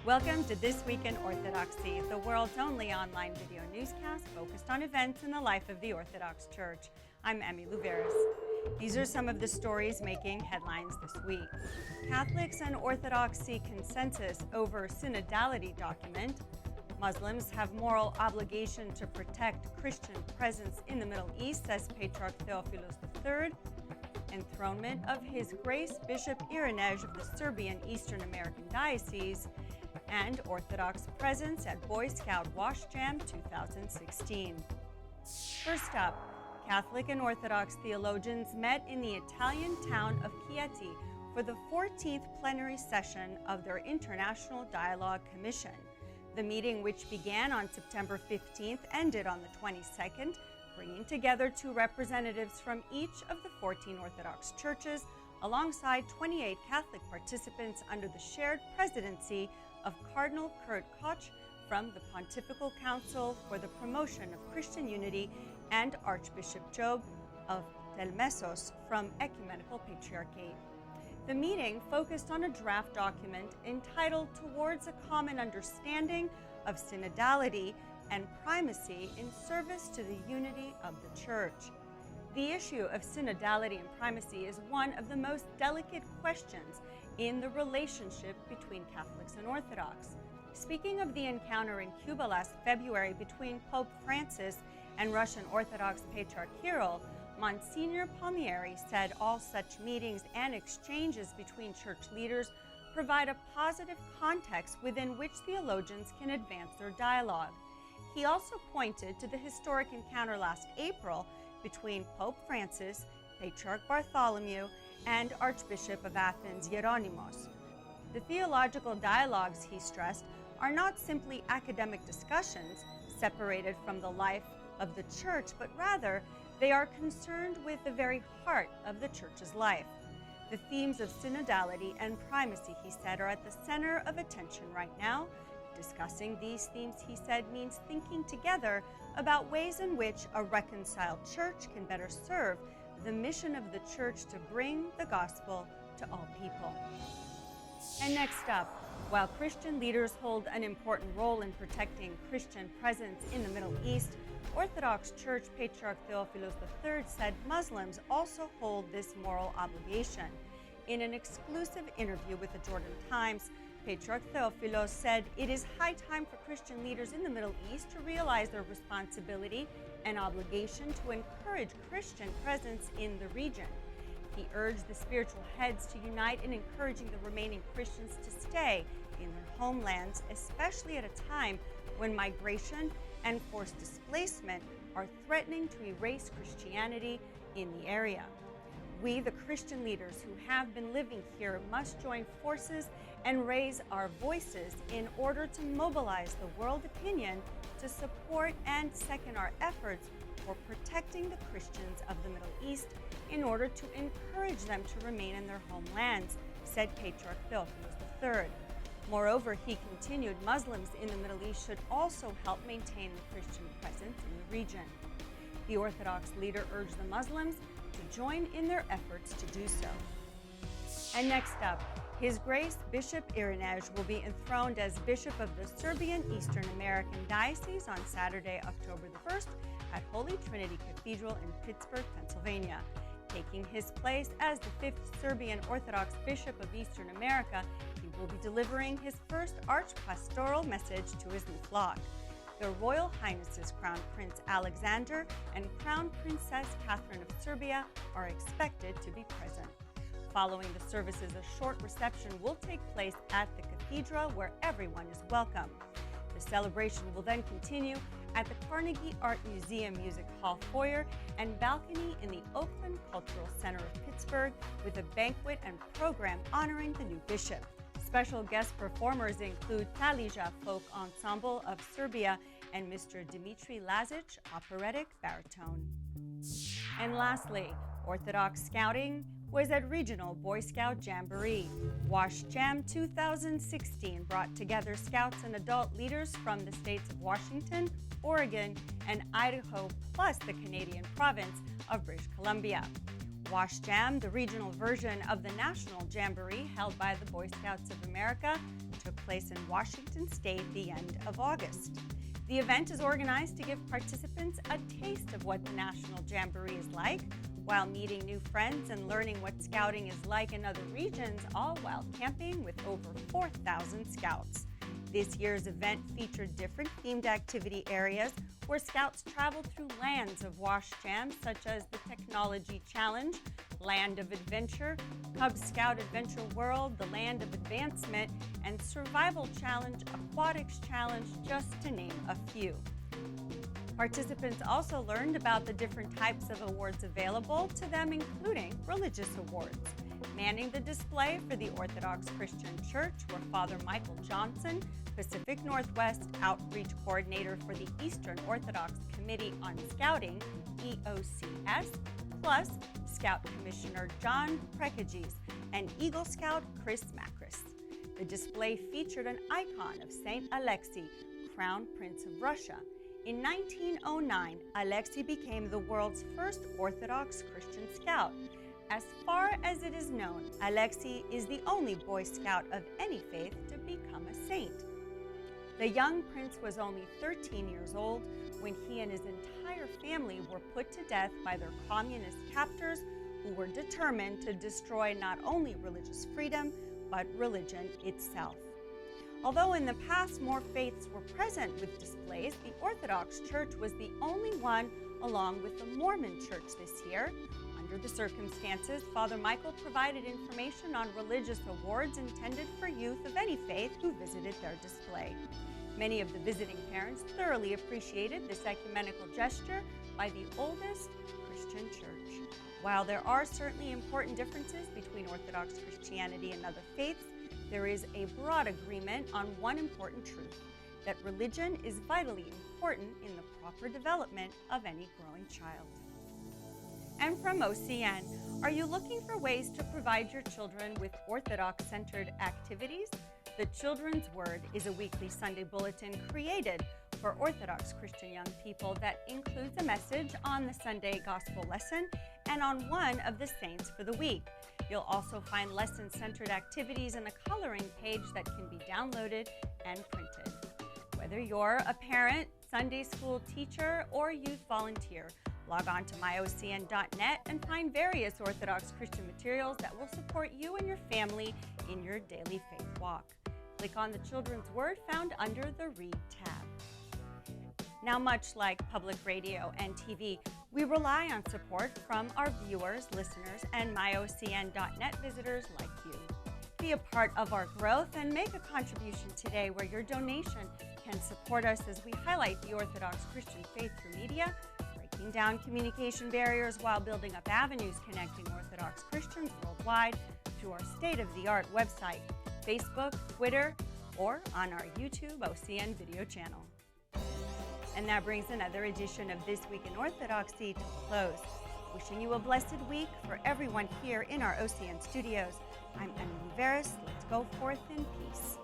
Welcome to This Week in Orthodoxy, the world's only online video newscast focused on events in the life of the Orthodox Church. I'm Emmy Louveris. These are some of the stories making headlines this week. Catholics and Orthodoxy consensus over synodality document. Muslims have moral obligation to protect Christian presence in the Middle East, says Patriarch Theophilos III. Enthronement of His Grace Bishop Irenej of the Serbian Eastern American Diocese, and Orthodox presence at Boy Scout Wash Jam 2016. First up, Catholic and Orthodox theologians met in the Italian town of Chieti for the 14th plenary session of their International Dialogue Commission. The meeting, which began on September 15th, ended on the 22nd, bringing together two representatives from each of the 14 Orthodox churches, alongside 28 Catholic participants under the shared presidency of Cardinal Kurt Koch from the Pontifical Council for the Promotion of Christian Unity and Archbishop Job of Telmessos from Ecumenical Patriarchate. The meeting focused on a draft document entitled Towards a Common Understanding of Synodality and Primacy in Service to the Unity of the Church. The issue of synodality and primacy is one of the most delicate questions in the relationship between Catholics and Orthodox. Speaking of the encounter in Cuba last February between Pope Francis and Russian Orthodox Patriarch Kirill, Monsignor Palmieri said all such meetings and exchanges between church leaders provide a positive context within which theologians can advance their dialogue. He also pointed to the historic encounter last April between Pope Francis, Patriarch Bartholomew, and Archbishop of Athens, Hieronymus. The theological dialogues, he stressed, are not simply academic discussions separated from the life of the Church, but rather they are concerned with the very heart of the Church's life. The themes of synodality and primacy, he said, are at the center of attention right now. Discussing these themes, he said, means thinking together about ways in which a reconciled church can better serve the mission of the Church to bring the gospel to all people. And next up, while Christian leaders hold an important role in protecting Christian presence in the Middle East, Orthodox Church Patriarch Theophilos III said Muslims also hold this moral obligation. In an exclusive interview with the Jordan Times, Patriarch Theophilos said it is high time for Christian leaders in the Middle East to realize their responsibility and obligation to encourage Christian presence in the region. He urged the spiritual heads to unite in encouraging the remaining Christians to stay in their homelands, especially at a time when migration and forced displacement are threatening to erase Christianity in the area. We, the Christian leaders who have been living here, must join forces and raise our voices in order to mobilize the world opinion to support and second our efforts for protecting the Christians of the Middle East in order to encourage them to remain in their homelands, said Patriarch Theophilos III. Moreover, he continued, Muslims in the Middle East should also help maintain the Christian presence in the region. The Orthodox leader urged the Muslims to join in their efforts to do so. And next up, His Grace Bishop Irenej will be enthroned as Bishop of the Serbian Eastern American Diocese on Saturday, October the 1st at Holy Trinity Cathedral in Pittsburgh, Pennsylvania. Taking his place as the 5th Serbian Orthodox Bishop of Eastern America, he will be delivering his first archpastoral message to his new flock. Their Royal Highnesses Crown Prince Alexander and Crown Princess Catherine of Serbia are expected to be present. Following the services, a short reception will take place at the cathedral where everyone is welcome. The celebration will then continue at the Carnegie Art Museum Music Hall foyer and balcony in the Oakland Cultural Center of Pittsburgh with a banquet and program honoring the new bishop. Special guest performers include Talija Folk Ensemble of Serbia and Mr. Dimitri Lazic, operatic baritone. And lastly, Orthodox Scouting was at Regional Boy Scout Jamboree. Wash Jam 2016 brought together scouts and adult leaders from the states of Washington, Oregon, and Idaho, plus the Canadian province of British Columbia. Wash Jam, the regional version of the National Jamboree held by the Boy Scouts of America, took place in Washington State the end of August. The event is organized to give participants a taste of what the National Jamboree is like, while meeting new friends and learning what scouting is like in other regions, all while camping with over 4,000 scouts. This year's event featured different themed activity areas where scouts traveled through lands of Wash Jam, such as the Technology Challenge, Land of Adventure, Cub Scout Adventure World, the Land of Advancement, and Survival Challenge, Aquatics Challenge, just to name a few. Participants also learned about the different types of awards available to them, including religious awards. Manning the display for the Orthodox Christian Church were Father Michael Johnson, Pacific Northwest Outreach Coordinator for the Eastern Orthodox Committee on Scouting, EOCS, plus Scout Commissioner John Prekagis and Eagle Scout Chris Makris. The display featured an icon of Saint Alexei, Crown Prince of Russia. In 1909, Alexei became the world's first Orthodox Christian Scout. As far as it is known, Alexei is the only Boy Scout of any faith to become a saint. The young prince was only 13 years old when he and his entire family were put to death by their communist captors, who were determined to destroy not only religious freedom, but religion itself. Although in the past more faiths were present with displays, the Orthodox Church was the only one, along with the Mormon Church this year. Under the circumstances, Father Michael provided information on religious awards intended for youth of any faith who visited their display. Many of the visiting parents thoroughly appreciated this ecumenical gesture by the oldest Christian church. While there are certainly important differences between Orthodox Christianity and other faiths, there is a broad agreement on one important truth, that religion is vitally important in the proper development of any growing child. And from OCN, are you looking for ways to provide your children with Orthodox-centered activities? The Children's Word is a weekly Sunday bulletin created for Orthodox Christian young people that includes a message on the Sunday gospel lesson and on one of the saints for the week. You'll also find lesson-centered activities and a coloring page that can be downloaded and printed. Whether you're a parent, Sunday school teacher, or youth volunteer, log on to myocn.net and find various Orthodox Christian materials that will support you and your family in your daily faith walk. Click on the Children's Word found under the Read tab. Now, much like public radio and TV, we rely on support from our viewers, listeners, and myocn.net visitors like you. Be a part of our growth and make a contribution today where your donation can support us as we highlight the Orthodox Christian faith through media, breaking down communication barriers while building up avenues connecting Orthodox Christians worldwide through our state-of-the-art website, Facebook, Twitter, or on our YouTube OCN video channel. And that brings another edition of This Week in Orthodoxy to a close. Wishing you a blessed week for everyone here in our OCN studios. I'm Emily Veras. Let's go forth in peace.